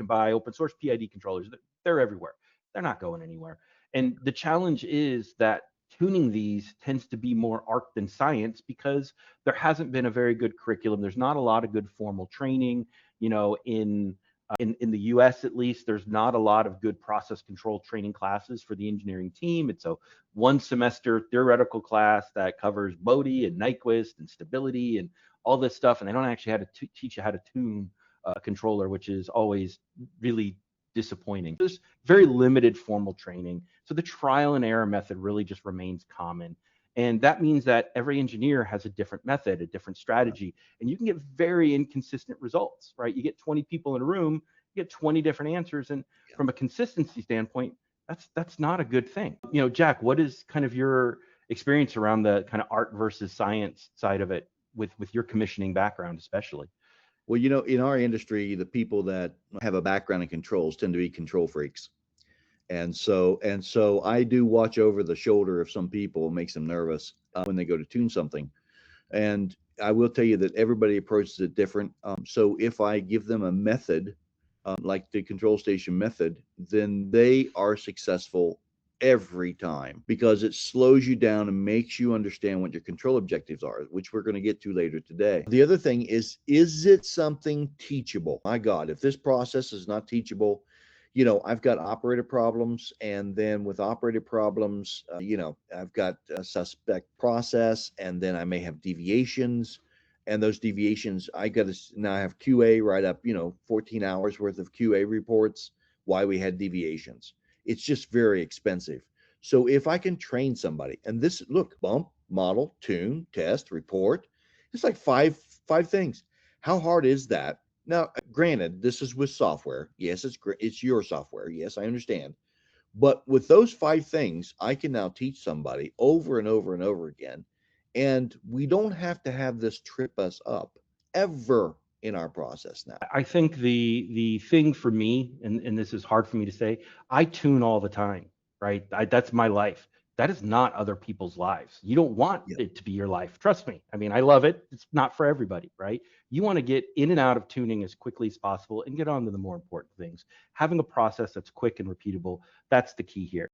can buy open source PID controllers. They're everywhere. They're not going anywhere. And the challenge is that tuning these tends to be more art than science because there hasn't been a very good curriculum. There's not a lot of good formal training, in the US at least. There's not a lot of good process control training classes for the engineering team. It's a one semester theoretical class that covers Bodhi and Nyquist and stability and all this stuff, and they don't actually have to teach you how to tune a controller, which is always really disappointing. There's very limited formal training, so the trial and error method really just remains common. And that means that every engineer has a different method, a different strategy, and you can get very inconsistent results, right? You get 20 people in a room, you get 20 different answers. And from a consistency standpoint, that's not a good thing. Jack, what is kind of your experience around the kind of art versus science side of it with your commissioning background, especially? Well, in our industry, the people that have a background in controls tend to be control freaks. And so I do watch over the shoulder of some people. It makes them nervous when they go to tune something. And I will tell you that everybody approaches it different. So if I give them a method, like the control station method, then they are successful every time because it slows you down and makes you understand what your control objectives are, which we're going to get to later today. The other thing is it something teachable? My God, if this process is not teachable, I've got operator problems, and then with operator problems, I've got a suspect process, and then I may have deviations, and those deviations, I got to now have QA write up, 14 hours worth of QA reports why we had deviations. It's just very expensive. So if I can train somebody, and this, look, bump, model, tune, test, report, it's like five things. How hard is that? Now, granted, this is with software. Yes, it's your software. Yes, I understand. But with those 5 things, I can now teach somebody over and over and over again. And we don't have to have this trip us up ever in our process now. I think the thing for me, and this is hard for me to say, I tune all the time, right? That's my life. That is not other people's lives. You don't want Yeah. it to be your life. Trust me. I mean, I love it. It's not for everybody, right? You want to get in and out of tuning as quickly as possible and get on to the more important things. Having a process that's quick and repeatable, that's the key here.